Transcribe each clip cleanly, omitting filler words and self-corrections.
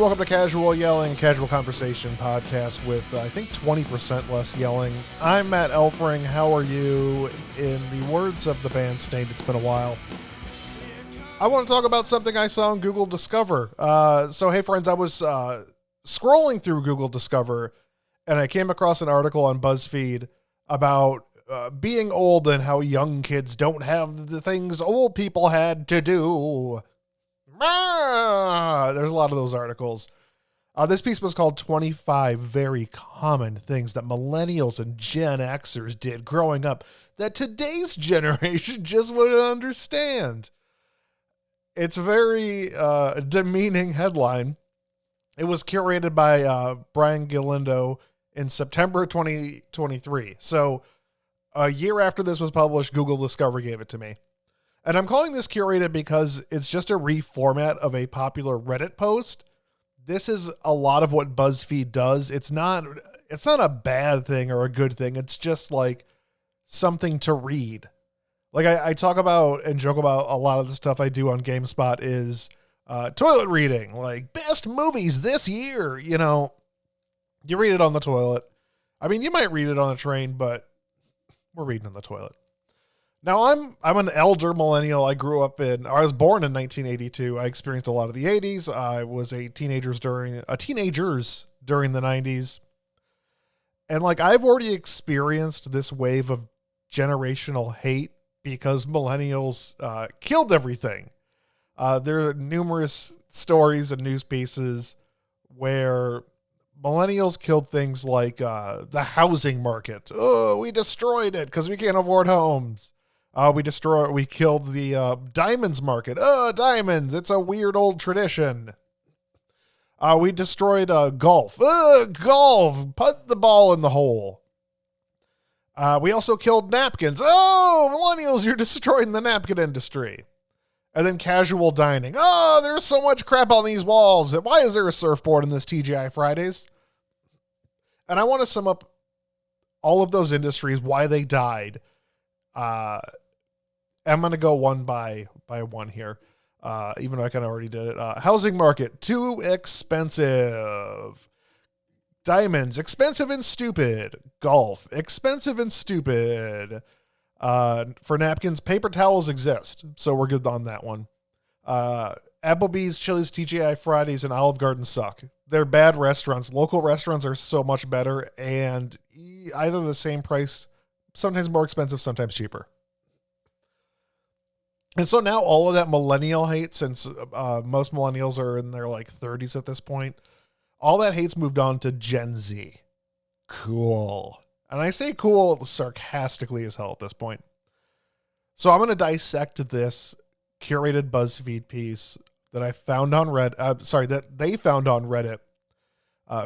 welcome to Casual Yelling, Casual Conversation podcast with, I think, 20% less yelling. I'm Matt Elfring. How are you? In the words of the band Snape, it's been a while. I want to talk about something I saw on Google Discover. Hey friends, I was scrolling through Google Discover, and I came across an article on Buzzfeed about being old and how young kids don't have the things old people had to do. There's a lot of those articles. This piece was called 25 Very Common Things That Millennials and Gen Xers Did Growing Up That Today's Generation Just Wouldn't Understand. It's a very demeaning headline. It was curated by Brian Galindo in September 2023. So a year after this was published, Google Discover gave it to me. And I'm calling this curated because it's just a reformat of a popular Reddit post. This is a lot of what BuzzFeed does. It's not a bad thing or a good thing. It's just like something to read. Like I talk about and joke about a lot of the stuff I do on GameSpot is toilet reading, like best movies this year. You know, you read it on the toilet. I mean, you might read it on a train, but we're reading on the toilet. Now, I'm an elder millennial. I was born in 1982. I experienced a lot of the 80s. I was a teenagers during the 90s. And like I've already experienced this wave of generational hate because millennials killed everything. There are numerous stories and news pieces where millennials killed things like the housing market. Oh, we destroyed it because we can't afford homes. We killed the diamonds market. Diamonds. It's a weird old tradition. We destroyed golf. Golf. Put the ball in the hole. We also killed napkins. Oh, millennials, you're destroying the napkin industry. And then casual dining. Oh, there's so much crap on these walls. Why is there a surfboard in this TGI Fridays? And I want to sum up all of those industries, why they died. I'm going to go one by one here, even though I kind of already did it. Housing market, too expensive. Diamonds, expensive and stupid. Golf, expensive and stupid. For napkins, paper towels exist, so we're good on that one. Applebee's, Chili's, TGI Fridays, and Olive Garden suck. They're bad restaurants. Local restaurants are so much better, and either the same price, sometimes more expensive, sometimes cheaper. And so now all of that millennial hate, since most millennials are in their like 30s at this point, all that hate's moved on to Gen Z. Cool. And I say cool sarcastically as hell at this point. So I'm going to dissect this curated BuzzFeed piece that I found on that they found on Reddit,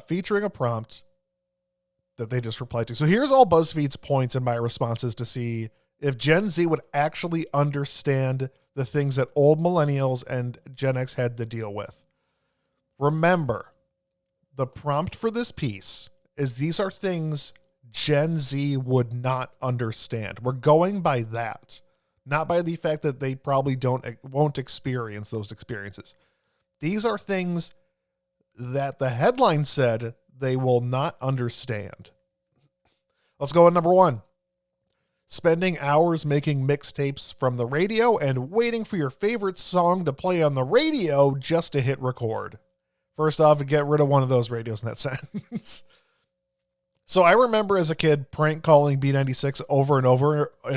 featuring a prompt that they just replied to. So here's all BuzzFeed's points and my responses to see if Gen Z would actually understand the things that old millennials and Gen X had to deal with. Remember, the prompt for this piece is these are things Gen Z would not understand. We're going by that, not by the fact that they probably won't experience those experiences. These are things that the headline said they will not understand. Let's go on number one. Spending hours making mixtapes from the radio and waiting for your favorite song to play on the radio just to hit record. First off, get rid of one of those radios in that sentence. So I remember as a kid prank calling B96 over and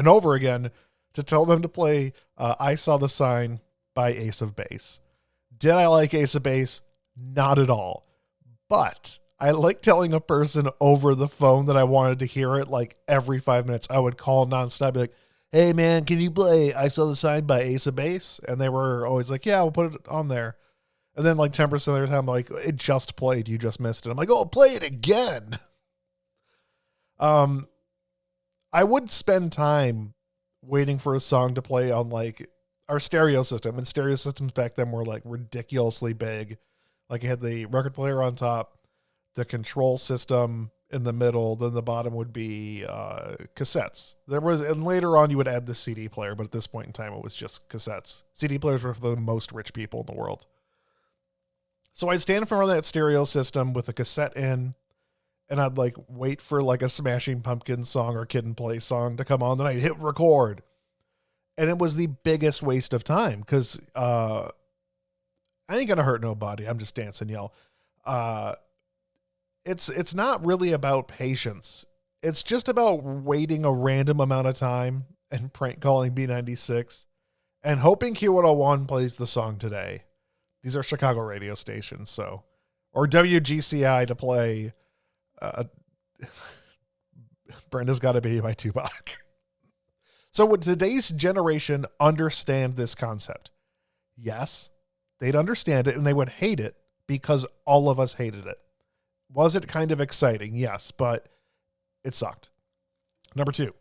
over again to tell them to play I Saw the Sign by Ace of Base. Did I like Ace of Base? Not at all. But I like telling a person over the phone that I wanted to hear it like every 5 minutes. I would call nonstop, be like, hey man, can you play I Saw the Sign by Ace of Base? And they were always like, yeah, we'll put it on there. And then like 10% of the time, like, it just played, you just missed it. I'm like, oh, play it again. I would spend time waiting for a song to play on like our stereo system, and stereo systems back then were like ridiculously big. Like it had the record player on top, the control system in the middle, then the bottom would be cassettes. And later on you would add the CD player, but at this point in time it was just cassettes. CD players were for the most rich people in the world. So I'd stand in front of that stereo system with a cassette in, and I'd like wait for like a Smashing Pumpkins song or Kid and Play song to come on. Then I'd hit record. And it was the biggest waste of time because I ain't going to hurt nobody. I'm just dancing, y'all. It's not really about patience. It's just about waiting a random amount of time and prank calling B96 and hoping Q101 plays the song today. These are Chicago radio stations, so, or WGCI to play Brenda's Gotta Be by Tupac. So would today's generation understand this concept? Yes, they'd understand it and they would hate it because all of us hated it. Was it kind of exciting? Yes, but it sucked. Number 2,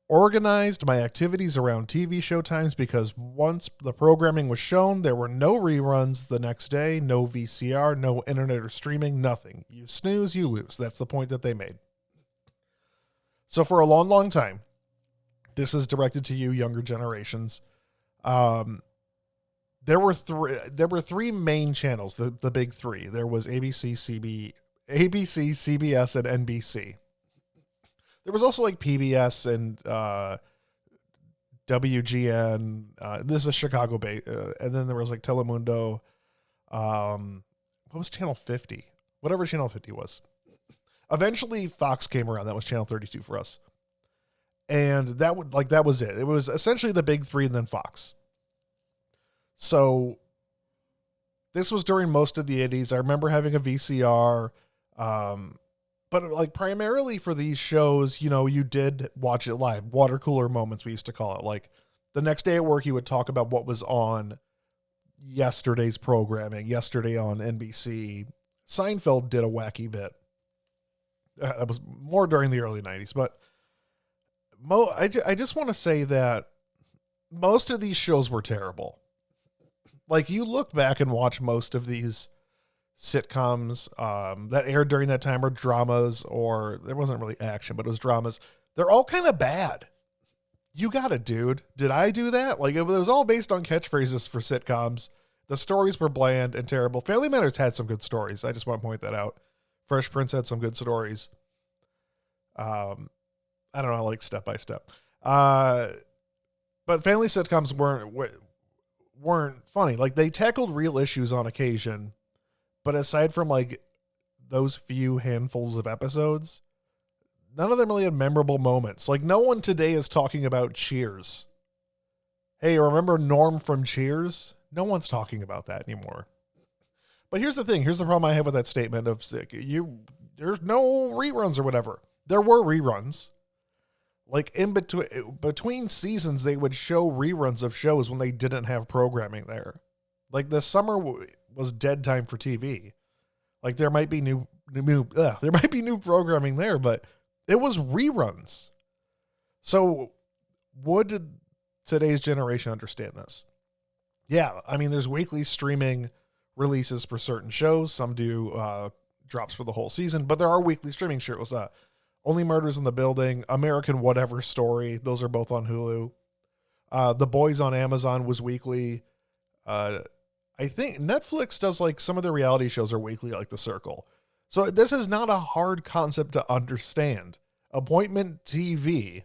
organized my activities around TV show times because once the programming was shown, there were no reruns the next day, no VCR, no internet or streaming, nothing. You snooze, you lose. That's the point that they made. So for a long, long time, this is directed to you younger generations. There were three main channels, the big three. There was ABC, CBS, and NBC. There was also like PBS and WGN. This is a Chicago base. And then there was like Telemundo. What was Channel 50? Whatever Channel 50 was. Eventually Fox came around. That was Channel 32 for us. And that was it. It was essentially the big three and then Fox. So this was during most of the 80s. I remember having a VCR. But like primarily for these shows, you know, you did watch it live. Water cooler moments, we used to call it. Like the next day at work, you would talk about what was on yesterday's programming. Yesterday on NBC, Seinfeld did a wacky bit. That was more during the early 90s. But I just want to say that most of these shows were terrible. Like you look back and watch most of these sitcoms that aired during that time, or dramas, or there wasn't really action, but it was dramas. They're all kind of bad. You got it, dude. Did I do that? Like it was all based on catchphrases for sitcoms. The stories were bland and terrible. Family Matters had some good stories. I just want to point that out. Fresh Prince had some good stories. I don't know, like Step by Step. But family sitcoms weren't funny. Like they tackled real issues on occasion. But aside from like those few handfuls of episodes, none of them really had memorable moments. Like no one today is talking about Cheers. Hey, remember Norm from Cheers? No one's talking about that anymore. But here's the thing. Here's the problem I have with that statement of there's no reruns or whatever. There were reruns. Like in between seasons, they would show reruns of shows when they didn't have programming there. Like the summer was dead time for TV. Like there might be new programming there, but it was reruns. So would today's generation understand this? Yeah. I mean, there's weekly streaming releases for certain shows. Some do drops for the whole season, but there are weekly streaming shows. Only Murders in the Building, American Whatever Story. Those are both on Hulu. The Boys on Amazon was weekly. I think Netflix does like some of the reality shows are weekly, like The Circle. So this is not a hard concept to understand. Appointment TV,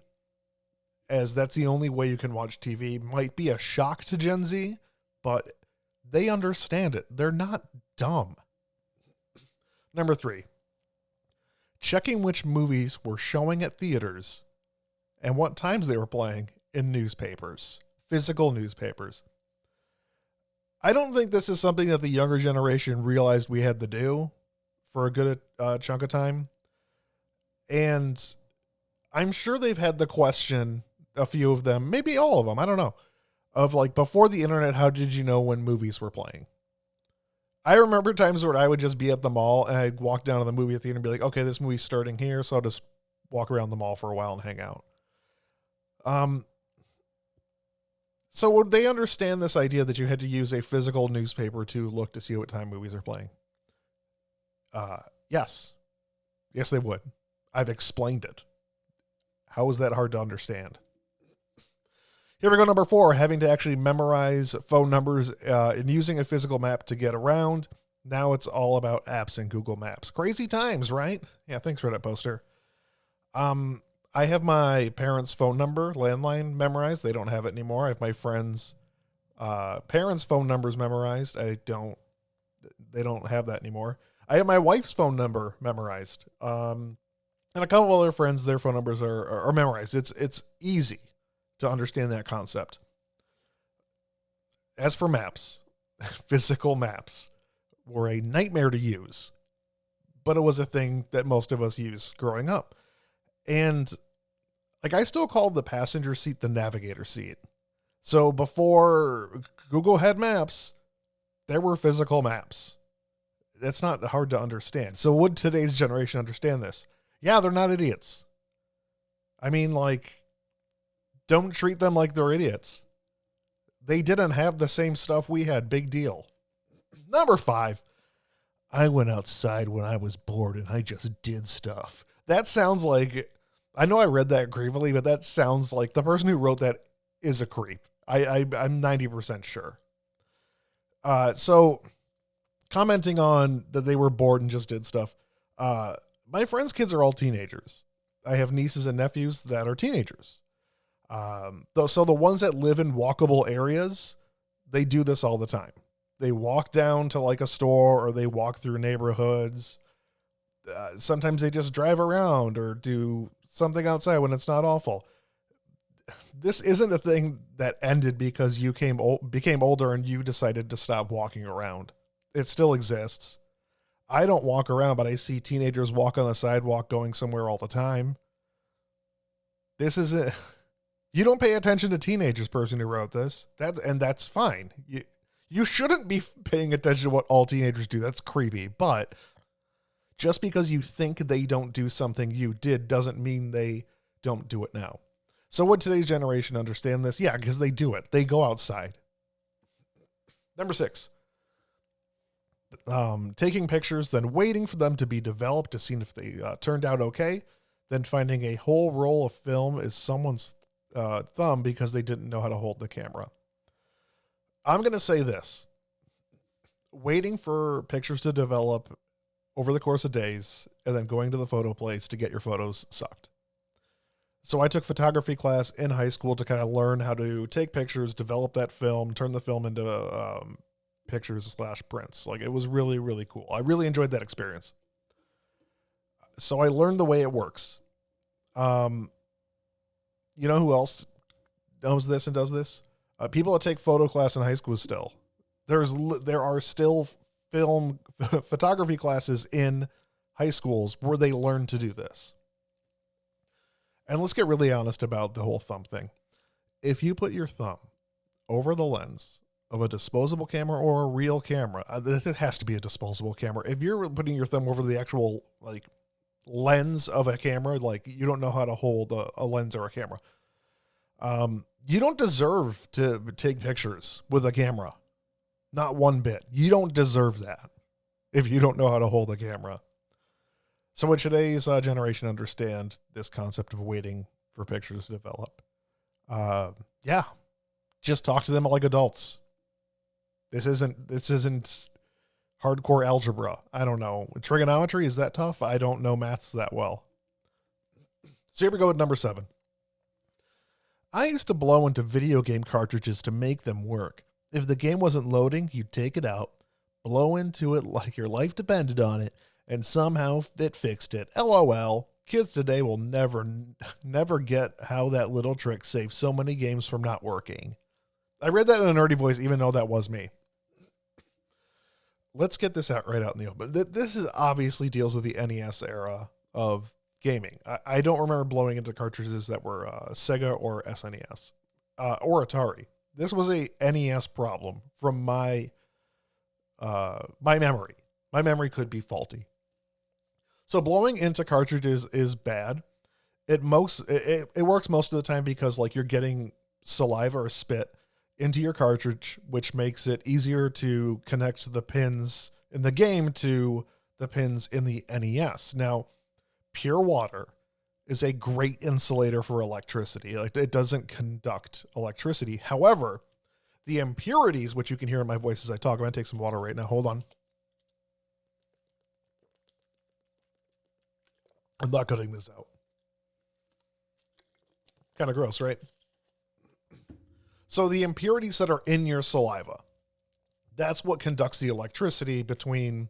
as that's the only way you can watch TV, might be a shock to Gen Z, but they understand it. They're not dumb. Number 3, checking which movies were showing at theaters and what times they were playing in newspapers, physical newspapers. I don't think this is something that the younger generation realized we had to do for a good chunk of time. And I'm sure they've had the question, a few of them, maybe all of them, I don't know, of like before the internet, how did you know when movies were playing? I remember times where I would just be at the mall and I'd walk down to the movie theater and be like, okay, this movie's starting here. So I'll just walk around the mall for a while and hang out. So would they understand this idea that you had to use a physical newspaper to look to see what time movies are playing? Yes. Yes, they would. I've explained it. How is that hard to understand? Here we go. Number 4, having to actually memorize phone numbers and using a physical map to get around. Now it's all about apps and Google Maps. Crazy times, right? Yeah, thanks Reddit poster. I have my parents' phone number, landline, memorized. They don't have it anymore. I have my friends' parents' phone numbers memorized. They don't have that anymore. I have my wife's phone number memorized. And a couple other friends, their phone numbers are memorized. It's easy to understand that concept. As for maps, physical maps were a nightmare to use, but it was a thing that most of us used growing up. And like, I still called the passenger seat the navigator seat. So before Google had maps, there were physical maps. That's not hard to understand. So would today's generation understand this? Yeah, they're not idiots. I mean, like, don't treat them like they're idiots. They didn't have the same stuff we had. Big deal. Number 5. I went outside when I was bored and I just did stuff. That sounds like, I know I read that creepily, but that sounds like the person who wrote that is a creep. I'm 90% sure. So commenting on that they were bored and just did stuff. My friends' kids are all teenagers. I have nieces and nephews that are teenagers. So the ones that live in walkable areas, they do this all the time. They walk down to like a store or they walk through neighborhoods. Sometimes they just drive around or do something outside when it's not awful. This isn't a thing that ended because you became older and you decided to stop walking around. It still exists. I don't walk around, but I see teenagers walk on the sidewalk going somewhere all the time. This isn't... You don't pay attention to teenagers, person who wrote this. That's fine. You shouldn't be paying attention to what all teenagers do. That's creepy. But just because you think they don't do something you did doesn't mean they don't do it now. So would today's generation understand this? Yeah, because they do it. They go outside. Number 6. Taking pictures, then waiting for them to be developed to see if they turned out okay. Then finding a whole roll of film is someone's thumb because they didn't know how to hold the camera. I'm going to say this. Waiting for pictures to develop over the course of days and then going to the photo place to get your photos sucked. So I took photography class in high school to kind of learn how to take pictures, develop that film, turn the film into pictures/prints. Like, it was really, really cool. I really enjoyed that experience. So I learned the way it works. You know who else knows this and does this? People that take photo class in high school still. There are still film photography classes in high schools where they learn to do this. And let's get really honest about the whole thumb thing. If you put your thumb over the lens of a disposable camera or a real camera, it has to be a disposable camera. If you're putting your thumb over the actual like lens of a camera, like you don't know how to hold a lens or a camera, you don't deserve to take pictures with a camera. Not one bit. You don't deserve that if you don't know how to hold a camera. So would today's generation understand this concept of waiting for pictures to develop? Yeah, just talk to them like adults. This isn't hardcore algebra. I don't know. Trigonometry, is that tough? I don't know maths that well. So here we go with number 7. I used to blow into video game cartridges to make them work. If the game wasn't loading, you'd take it out, blow into it like your life depended on it, and somehow it fixed it. LOL. Kids today will never get how that little trick saved so many games from not working. I read that in a nerdy voice, even though that was me. Let's get this out right out in the open. This is obviously deals with the NES era of gaming. I don't remember blowing into cartridges that were Sega or SNES or Atari. This was a NES problem from my memory. My memory could be faulty. So blowing into cartridges is bad. It works most of the time because like you're getting saliva or spit into your cartridge, which makes it easier to connect the pins in the game to the pins in the NES. Now, pure water is a great insulator for electricity. Like, it doesn't conduct electricity. However, the impurities, which you can hear in my voice as I talk, I'm going to take some water right now. Hold on. I'm not cutting this out. Kind of gross, right? So the impurities that are in your saliva, that's what conducts the electricity between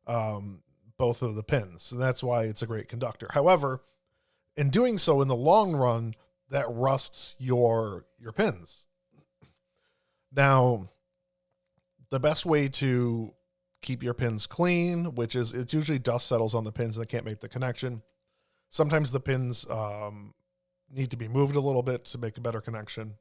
both of the pins. And that's why it's a great conductor. However, in doing so, in the long run, that rusts your pins. Now, the best way to keep your pins clean, which is, it's usually dust settles on the pins and they can't make the connection. Sometimes the pins need to be moved a little bit to make a better connection.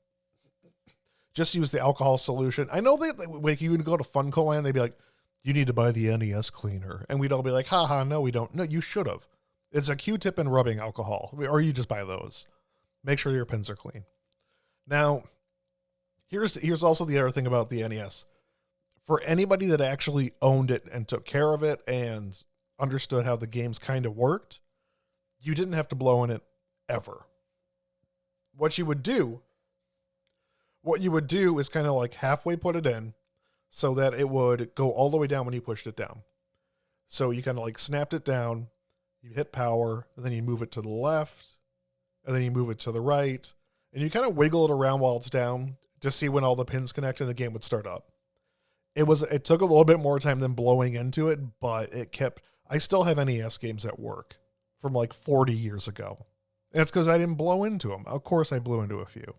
Just use the alcohol solution. I know that like you would go to Funko Land, they'd be like, you need to buy the NES cleaner. And we'd all be like, haha, no, we don't. No, you should have. It's a Q-tip and rubbing alcohol. Or you just buy those. Make sure your pins are clean. Now, here's also the other thing about the NES. For anybody that actually owned it and took care of it and understood how the games kind of worked, you didn't have to blow in it ever. What you would do is kind of like halfway put it in so that it would go all the way down when you pushed it down. So you kind of like snapped it down, you hit power, and then you move it to the left, and then you move it to the right, and you kind of wiggle it around while it's down to see when all the pins connect and the game would start up. It took a little bit more time than blowing into it, but I still have NES games at work from like 40 years ago. And it's because I didn't blow into them. Of course I blew into a few.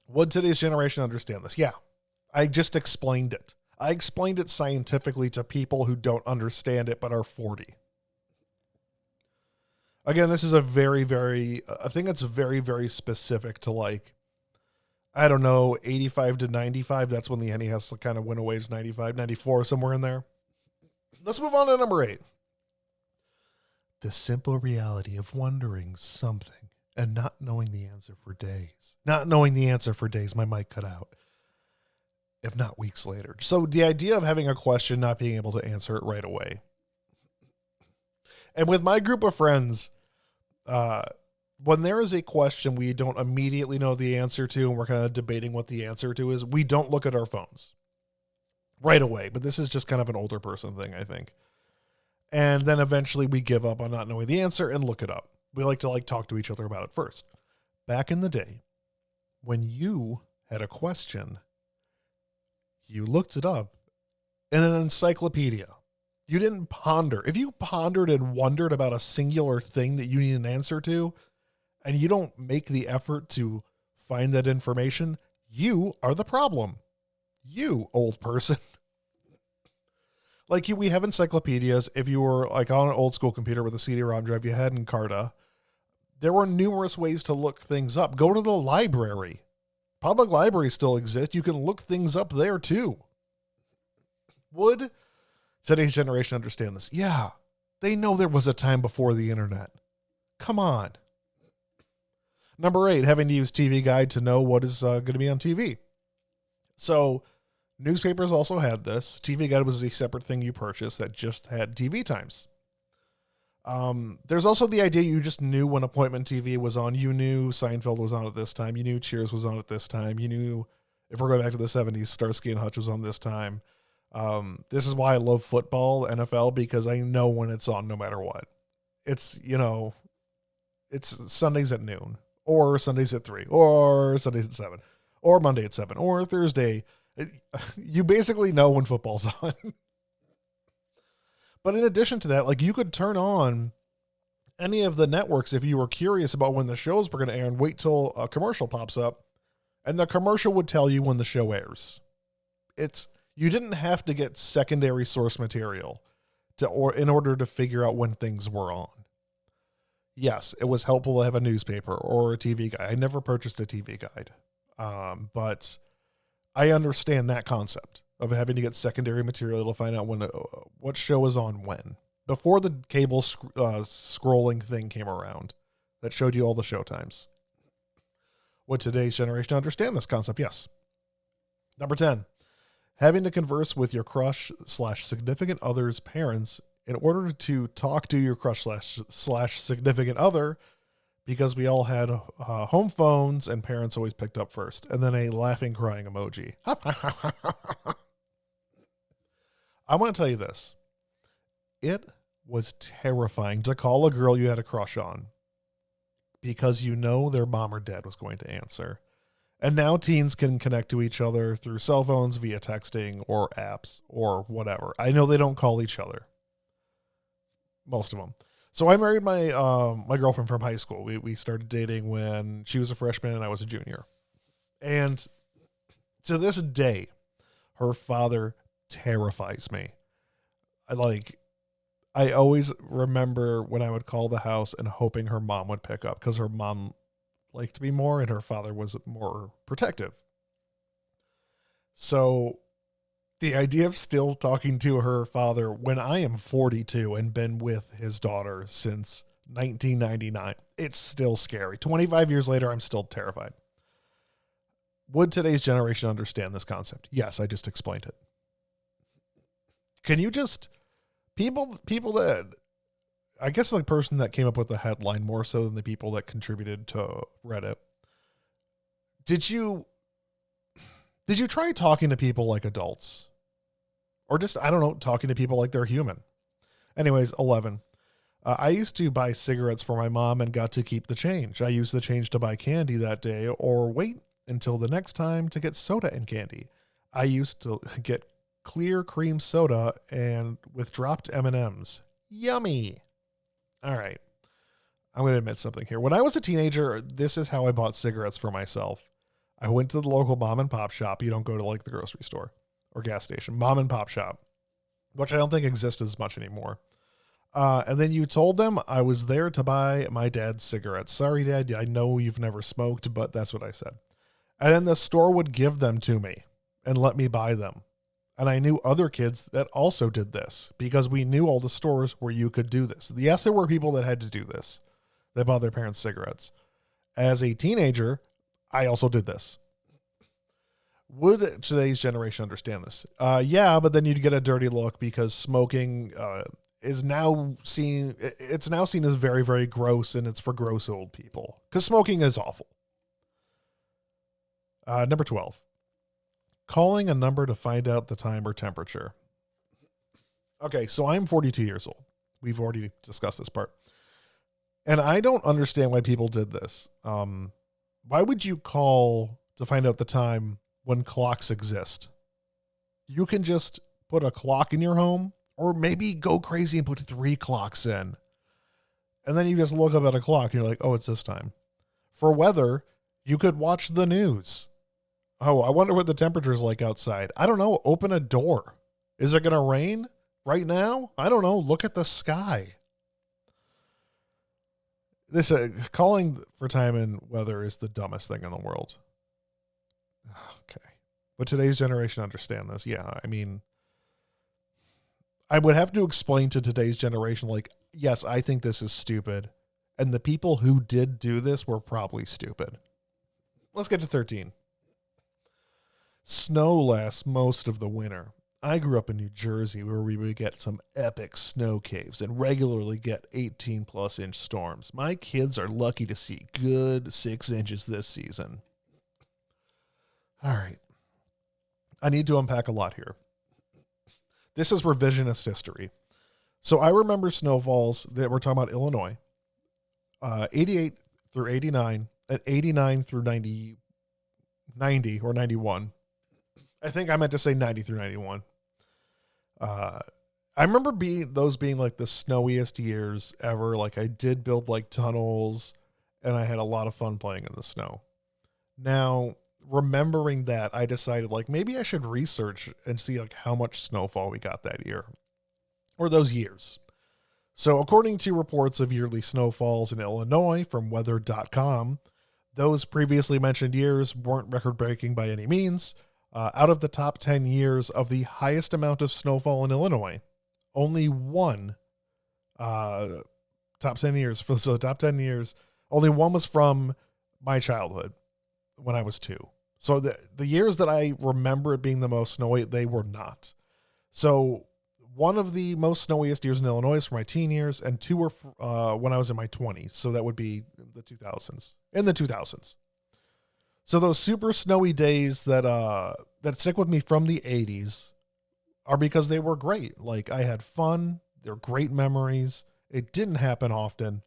Would today's generation understand this? Yeah. I just explained it. I explained it scientifically to people who don't understand it but are 40. Again, this is I think it's very, very specific to like, I don't know, 85 to 95. That's when the NES kind of went away. It's 95, 94, somewhere in there. Let's move on to number 8. The simple reality of wondering something and not knowing the answer for days. Not knowing the answer for days, my mic cut out. If not weeks later. So the idea of having a question, not being able to answer it right away. And with my group of friends, when there is a question we don't immediately know the answer to, and we're kind of debating what the answer to is, we don't look at our phones right away. But this is just kind of an older person thing, I think. And then eventually we give up on not knowing the answer and look it up. We like to talk to each other about it first. Back in the day, when you had a question, you looked it up in an encyclopedia. You didn't ponder. If you pondered and wondered about a singular thing that you need an answer to, and you don't make the effort to find that information, you are the problem. You, old person. We have encyclopedias. If you were like on an old school computer with a CD-ROM drive, you had Encarta. There were numerous ways to look things up. Go to the library. Public libraries still exist. You can look things up there too. Would today's generation understand this? Yeah. They know there was a time before the internet. Come on. Number 8, having to use TV Guide to know what is going to be on TV. So newspapers also had this. TV Guide was a separate thing you purchased that just had TV times. There's also the idea you just knew when appointment TV was on. You knew Seinfeld was on at this time. You knew Cheers was on at this time. You knew, if we're going back to the 70s, Starsky and Hutch was on this time. This is why I love football, NFL, because I know when it's on no matter what. It's, it's Sundays at noon, or Sundays at 3, or Sundays at 7, or Monday at 7, or Thursday. You basically know when football's on. But in addition to that, you could turn on any of the networks if you were curious about when the shows were going to air and wait till a commercial pops up, and the commercial would tell you when the show airs. You didn't have to get secondary source material in order to figure out when things were on. Yes, it was helpful to have a newspaper or a TV guide. I never purchased a TV guide, but I understand that concept of having to get secondary material to find out what show is on when. Before the cable scrolling thing came around that showed you all the show times. Would today's generation understand this concept? Yes. Number 10, having to converse with your crush / significant other's parents in order to talk to your crush / significant other, because we all had home phones and parents always picked up first. And then a laughing, crying emoji. I want to tell you this. It was terrifying to call a girl you had a crush on because you know their mom or dad was going to answer. And now teens can connect to each other through cell phones, via texting or apps or whatever. I know they don't call each other. Most of them. So I married my my girlfriend from high school. We started dating when she was a freshman and I was a junior. And to this day, her father terrifies me. I always remember when I would call the house and hoping her mom would pick up because her mom liked me more and her father was more protective. So the idea of still talking to her father when I am 42 and been with his daughter since 1999, it's still scary. 25 years later, I'm still terrified. Would today's generation understand this concept? Yes, I just explained it. Can you just, people that, I guess the person that came up with the headline more so than the people that contributed to Reddit. Did you try talking to people like adults? Or just, I don't know, talking to people like they're human? Anyways, 11. I used to buy cigarettes for my mom and got to keep the change. I used the change to buy candy that day or wait until the next time to get soda and candy. I used to get clear cream soda and with dropped M&Ms. Yummy. All right. I'm going to admit something here. When I was a teenager, this is how I bought cigarettes for myself. I went to the local mom and pop shop. You don't go to like the grocery store or gas station. Mom and pop shop, which I don't think exists as much anymore. And then you told them I was there to buy my dad's cigarettes. Sorry, Dad. I know you've never smoked, but that's what I said. And then the store would give them to me and let me buy them. And I knew other kids that also did this because we knew all the stores where you could do this. Yes, there were people that had to do this. They bought their parents cigarettes. As a teenager, I also did this. Would today's generation understand this? Yeah, but then you'd get a dirty look because smoking is now seen. It's now seen as very, very gross, and it's for gross old people because smoking is awful. Number 12. Calling a number to find out the time or temperature. Okay, so I'm 42 years old. We've already discussed this part. And I don't understand why people did this. Why would you call to find out the time when clocks exist? You can just put a clock in your home or maybe go crazy and put 3 clocks in. And then you just look up at a clock and you're like, oh, it's this time. For weather, you could watch the news. Oh, I wonder what the temperature is like outside. I don't know. Open a door. Is it going to rain right now? I don't know. Look at the sky. This calling for time and weather is the dumbest thing in the world. Okay. But today's generation understand this. Yeah. I mean, I would have to explain to today's generation, like, yes, I think this is stupid. And the people who did do this were probably stupid. Let's get to 13. Snow lasts most of the winter. I grew up in New Jersey where we would get some epic snow caves and regularly get 18 plus inch storms. My kids are lucky to see good 6 inches this season. All right. I need to unpack a lot here. This is revisionist history. So I remember snowfalls that we're talking about Illinois, 88 through 89 and 89 through 90 or 91. I think I meant to say 90 through 91. I remember those being like the snowiest years ever. Like I did build like tunnels and I had a lot of fun playing in the snow. Now, remembering that, I decided like maybe I should research and see like how much snowfall we got that year or those years. So according to reports of yearly snowfalls in Illinois from weather.com, those previously mentioned years weren't record-breaking by any means. Out of the top 10 years of the highest amount of snowfall in Illinois, only one top 10 years. So the top 10 years, only one was from my childhood when I was 2. So the years that I remember it being the most snowy, they were not. So one of the most snowiest years in Illinois is for my teen years, and 2 were when I was in my 20s. So that would be the 2000s. In the 2000s. So those super snowy days that stick with me from the 80s are because they were great. Like I had fun. They're great memories. It didn't happen often,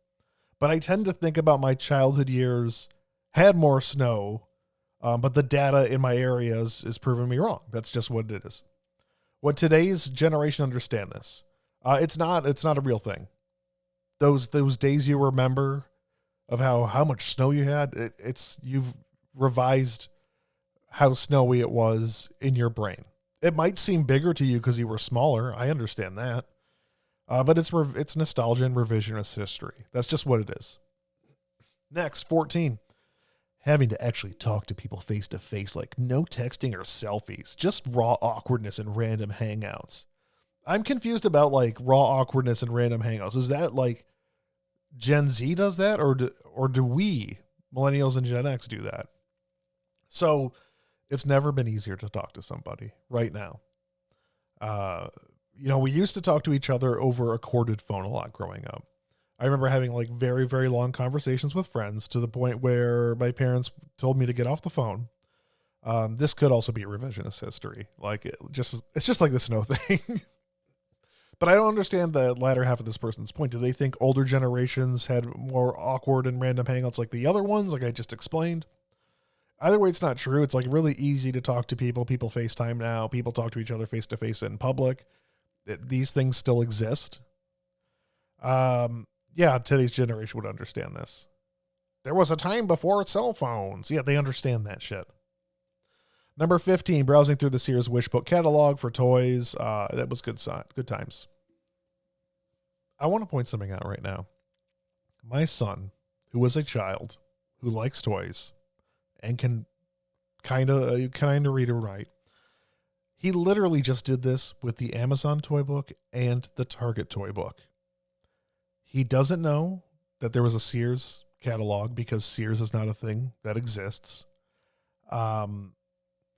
but I tend to think about my childhood years had more snow, but the data in my areas is proving me wrong. That's just what it is. Would today's generation understand this? It's not a real thing. Those days you remember of how much snow you had, you've revised how snowy it was in your brain. It might seem bigger to you because you were smaller. I understand that. But it's nostalgia and revisionist history. That's just what it is. Next, 14. Having to actually talk to people face to face, like no texting or selfies, just raw awkwardness and random hangouts. I'm confused about like raw awkwardness and random hangouts. Is that like Gen Z does that, or do we, Millennials and Gen X, do that? So it's never been easier to talk to somebody right now. We used to talk to each other over a corded phone a lot growing up. I remember having like very, very long conversations with friends to the point where my parents told me to get off the phone. This could also be revisionist history. Like it's just like the snow thing. But I don't understand the latter half of this person's point. Do they think older generations had more awkward and random hangouts like the other ones, like I just explained? Either way, it's not true. It's like really easy to talk to people. People FaceTime now. People talk to each other face to face in public. These things still exist. Today's generation would understand this. There was a time before cell phones. Yeah, they understand that shit. Number 15, browsing through the Sears Wish Book catalog for toys. That was good times. I want to point something out right now. My son, who was a child, who likes toys, and can kind of read and write, he literally just did this with the Amazon toy book and the Target toy book. He doesn't know that there was a Sears catalog because Sears is not a thing that exists.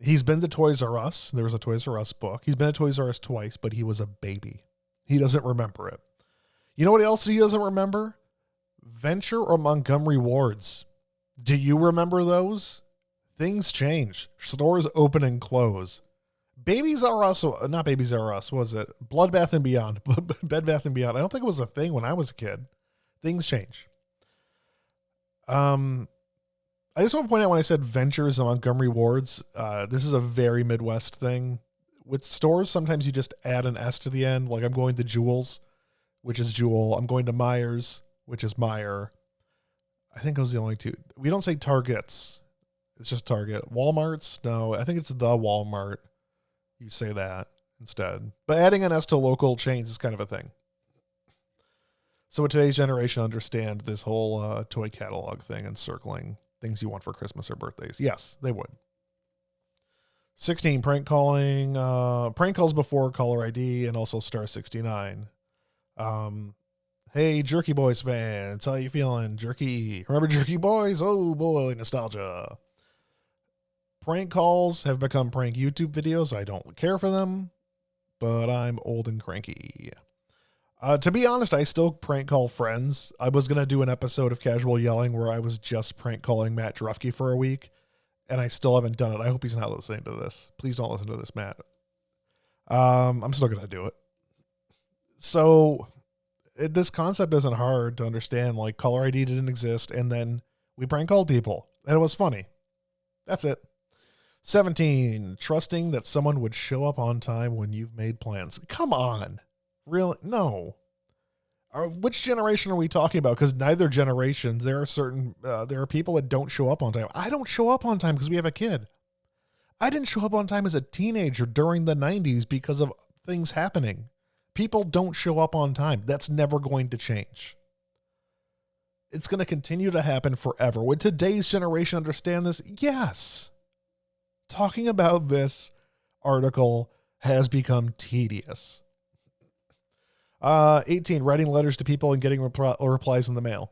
He's been to Toys R Us. There was a Toys R Us book. He's been to Toys R Us twice, but he was a baby. He doesn't remember it. You know what else he doesn't remember? Venture or Montgomery Wards. Do you remember those? Things change. Stores open and close. Babies R Us, not Babies R Us, was it? Blood Bath and Beyond. Bed Bath and Beyond. I don't think it was a thing when I was a kid. Things change. I just want to point out when I said Ventures and Montgomery Wards, this is a very Midwest thing. With stores, sometimes you just add an S to the end. Like I'm going to Jewel's, which is Jewel. I'm going to Myers, which is Meyer. I think those are the only two. We don't say Targets. It's just Target. Walmart's? No, I think it's the Walmart. You say that instead. But adding an S to local chains is kind of a thing. So would today's generation understand this whole toy catalog thing and circling things you want for Christmas or birthdays? Yes, they would. 16, prank calling. Prank calls before caller ID and also star 69. Hey, Jerky Boys fans, how you feeling? Jerky. Remember Jerky Boys? Oh boy, nostalgia. Prank calls have become prank YouTube videos. I don't care for them, but I'm old and cranky. To be honest, I still prank call friends. I was going to do an episode of Casual Yelling where I was just prank calling Matt Drufke for a week, and I still haven't done it. I hope he's not listening to this. Please don't listen to this, Matt. I'm still going to do it. So this concept isn't hard to understand. Like, caller ID didn't exist, and then we prank called people, and it was funny. That's it. 17, trusting that someone would show up on time when you've made plans. Come on. Really? No. Which generation are we talking about? Because neither generations, there are people that don't show up on time. I don't show up on time because we have a kid. I didn't show up on time as a teenager during the 90s because of things happening. People don't show up on time. That's never going to change. It's going to continue to happen forever. Would today's generation understand this? Yes. Talking about this article has become tedious. 18, writing letters to people and getting replies in the mail.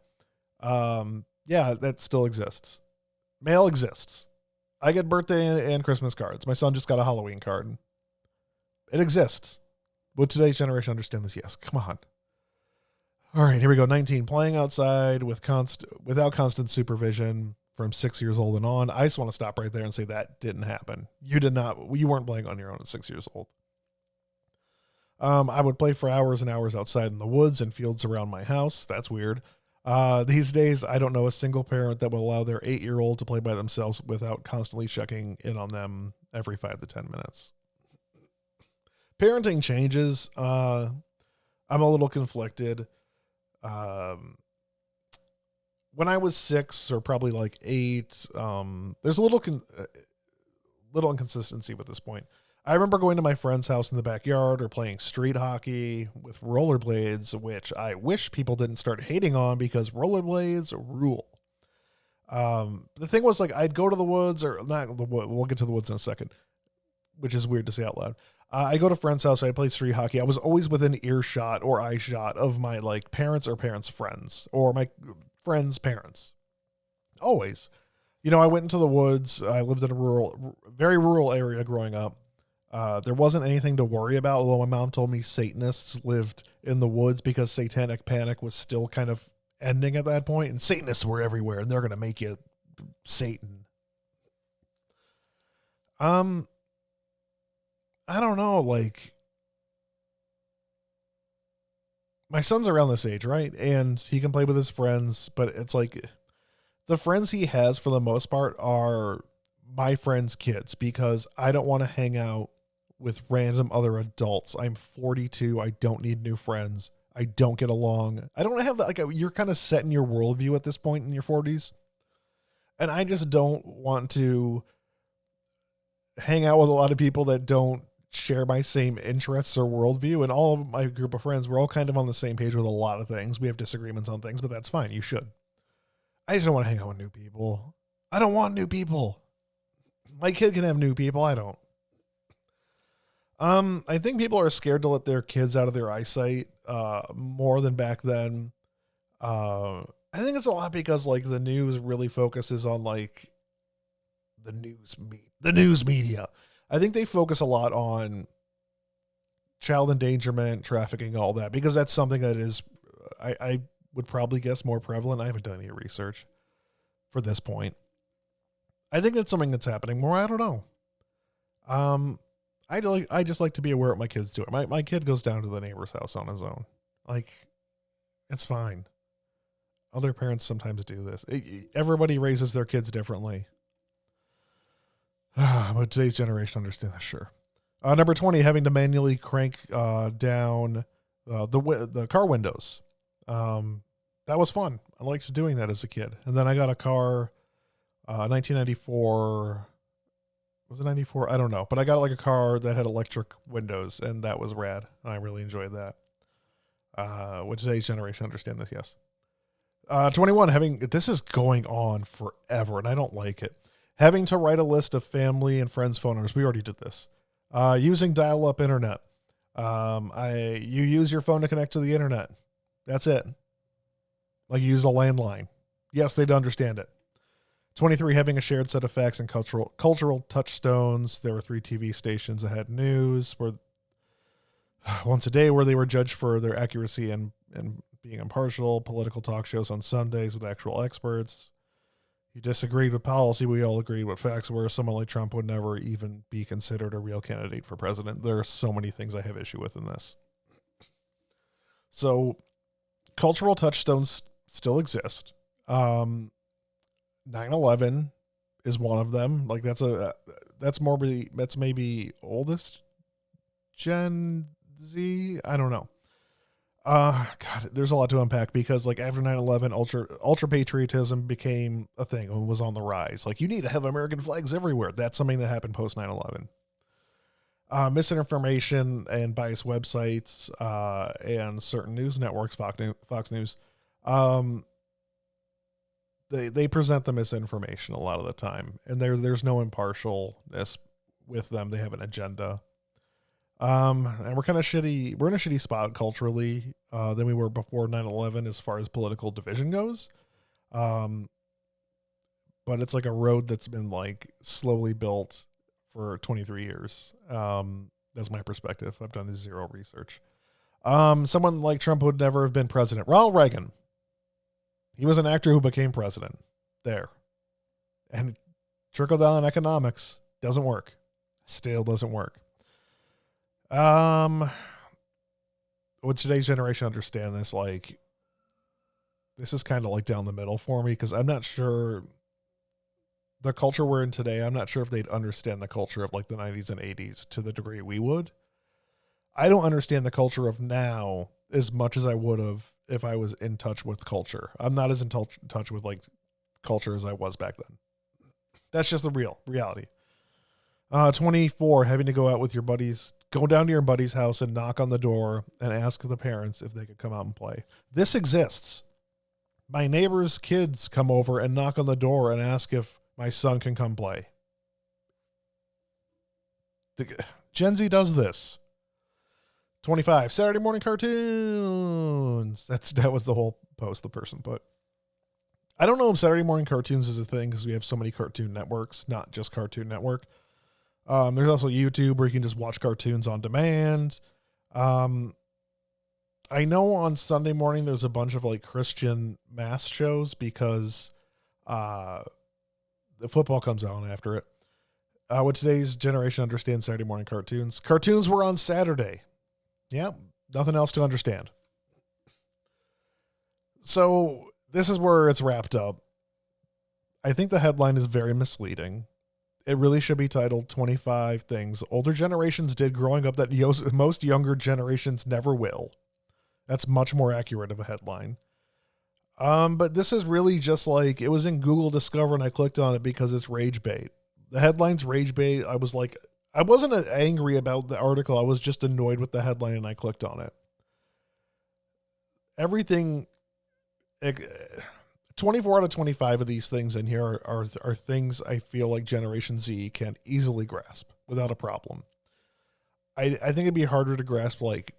Yeah, that still exists. Mail exists. I get birthday and Christmas cards. My son just got a Halloween card. It exists. Would today's generation understand this? Yes. Come on. All right, here we go. 19, playing outside without constant supervision from 6 years old and on. I just want to stop right there and say that didn't happen. You weren't playing on your own at 6 years old. I would play for hours and hours outside in the woods and fields around my house. That's weird. These days, I don't know a single parent that will allow their 8-year-old to play by themselves without constantly checking in on them every 5 to 10 minutes. Parenting changes. I'm a little conflicted. When I was 6 or probably like 8, there's a little inconsistency with this point. I remember going to my friend's house in the backyard or playing street hockey with rollerblades, which I wish people didn't start hating on because rollerblades rule. The thing was, like, I'd go to the woods, or not the wood. We'll get to the woods in a second, which is weird to say out loud. I go to a friend's house. I play street hockey. I was always within earshot or eye shot of my like parents or parents' friends or my friends' parents. Always. You know, I went into the woods. I lived in a very rural area growing up. There wasn't anything to worry about, although my mom told me Satanists lived in the woods because satanic panic was still kind of ending at that point, and Satanists were everywhere, and they're going to make you Satan. I don't know, like, my son's around this age, right? And he can play with his friends, but it's like the friends he has for the most part are my friends' kids because I don't want to hang out with random other adults. I'm 42. I don't need new friends. I don't get along. I don't have that. Like, you're kind of set in your worldview at this point in your 40s. And I just don't want to hang out with a lot of people that don't share my same interests or worldview. And all of my group of friends, we're all kind of on the same page with a lot of things. We have disagreements on things, but that's fine. You should. I just don't want to hang out with new people. I don't want new people. My kid can have new people. I don't. I think people are scared to let their kids out of their eyesight, more than back then. I think it's a lot because like the news really focuses on like the news media. I think they focus a lot on child endangerment, trafficking, all that, because that's something that is, I would probably guess more prevalent. I haven't done any research for this point. I think that's something that's happening more. I don't know. I just like to be aware of what my kids doing. My kid goes down to the neighbor's house on his own. Like, it's fine. Other parents sometimes do this. Everybody raises their kids differently. But today's generation understands that, sure. Number 20, having to manually crank down the car windows. That was fun. I liked doing that as a kid. And then I got a car, 1994. Was it 94? I don't know. But I got like a car that had electric windows, and that was rad. I really enjoyed that. Would today's generation understand this? Yes. 21, this is going on forever, and I don't like it. Having to write a list of family and friends' phone numbers. We already did this. Using dial-up internet. You use your phone to connect to the internet. That's it. Like you use a landline. Yes, they'd understand it. 23, having a shared set of facts and cultural touchstones. There were 3 TV stations that had news once a day where they were judged for their accuracy and being impartial. Political talk shows on Sundays with actual experts. You disagreed with policy. We all agreed what facts were. Someone like Trump would never even be considered a real candidate for president. There are so many things I have issue with in this. So cultural touchstones still exist. 9/11 is one of them. Like that's maybe oldest Gen Z. I don't know. God, there's a lot to unpack because like after 9/11, ultra patriotism became a thing and was on the rise. Like you need to have American flags everywhere. That's something that happened post 9/11. Misinformation and biased websites and certain news networks, Fox News, they present the misinformation a lot of the time, and there's no impartialness with them. They have an agenda. And we're kind of shitty. We're in a shitty spot culturally than we were before 9/11 as far as political division goes. But it's like a road that's been like slowly built for 23 years. That's my perspective. I've done zero research. Someone like Trump would never have been president. Ronald Reagan. He was an actor who became president. There. And trickle down economics doesn't work. Still doesn't work. would today's generation understand this? Like, this is kind of like down the middle for me because I'm not sure the culture we're in today. I'm not sure if they'd understand the culture of like the 90s and 80s to the degree we would. I don't understand the culture of now as much as I would have if I was in touch with culture. I'm not as in touch with like culture as I was back then. That's just the reality. 24, having to go out with your buddies, go down to your buddy's house and knock on the door and ask the parents if they could come out and play. This exists. My neighbor's kids come over and knock on the door and ask if my son can come play. Gen Z does this. 25, Saturday morning cartoons. That was the whole post the person put. I don't know if Saturday morning cartoons is a thing because we have so many cartoon networks, not just Cartoon Network. There's also YouTube where you can just watch cartoons on demand. I know on Sunday morning there's a bunch of like Christian mass shows because the football comes on after it. What today's generation understands Saturday morning cartoons. Cartoons were on Saturday. Yeah, nothing else to understand. So this is where it's wrapped up. I think the headline is very misleading. It really should be titled 25 Things Older Generations Did Growing Up That Most Younger Generations Never Will. That's much more accurate of a headline. But this is really just like, it was in Google Discover and I clicked on it because it's rage bait. The headline's rage bait. I was like, I wasn't angry about the article. I was just annoyed with the headline and I clicked on it. Everything, 24 out of 25 of these things in here are things I feel like Generation Z can easily grasp without a problem. I think it'd be harder to grasp like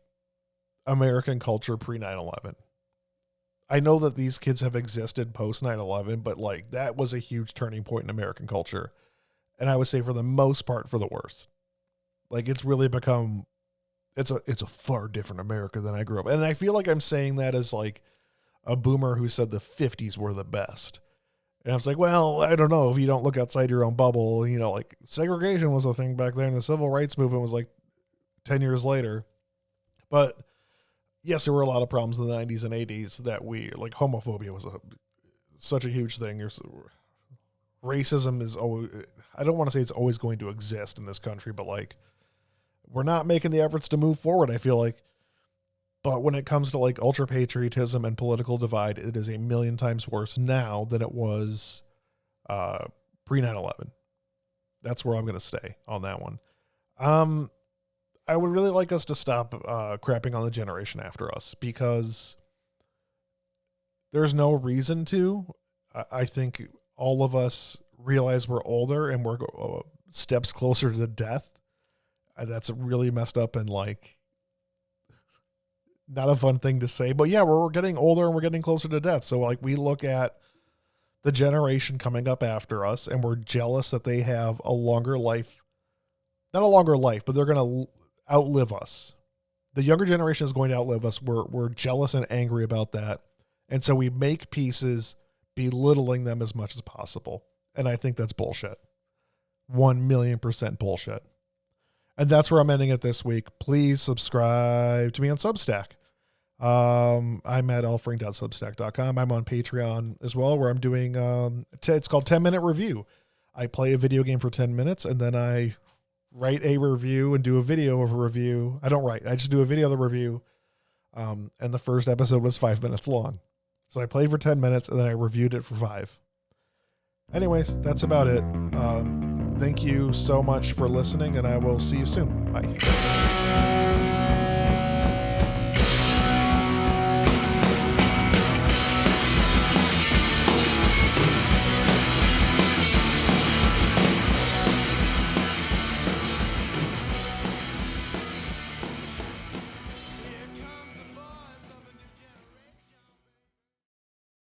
American culture pre 9/11. I know that these kids have existed post 9/11, but like that was a huge turning point in American culture. And I would say for the most part for the worst. Like it's really become, it's a far different America than I grew up. And I feel like I'm saying that as like a boomer who said the 50s were the best. And I was like, well, I don't know if you don't look outside your own bubble, you know, like segregation was a thing back then. The civil rights movement was like 10 years later. But yes, there were a lot of problems in the 90s and 80s that like homophobia was such a huge thing. Racism is always, I don't want to say it's always going to exist in this country, but like we're not making the efforts to move forward, I feel like. But when it comes to like ultra patriotism and political divide, it is a million times worse now than it was pre 9/11. That's where I'm going to stay on that one. I would really like us to stop crapping on the generation after us because there's no reason to. I think all of us realize we're older and we're steps closer to death. That's really messed up and like not a fun thing to say, but yeah, we're getting older and we're getting closer to death. So like we look at the generation coming up after us and we're jealous that they have a longer life, not a longer life, but they're going to outlive us. The younger generation is going to outlive us. We're jealous and angry about that. And so we make pieces belittling them as much as possible. And I think that's bullshit. 1,000,000% bullshit. And that's where I'm ending it this week. Please subscribe to me on Substack. I'm at elfring.substack.com. I'm on Patreon as well, where I'm doing, it's called 10-Minute Review. I play a video game for 10 minutes and then I write a review and do a video of a review. I don't write. I just do a video of the review. And the first episode was 5 minutes long. So I played for 10 minutes and then I reviewed it for 5. Anyways, that's about it. Thank you so much for listening and I will see you soon. Bye.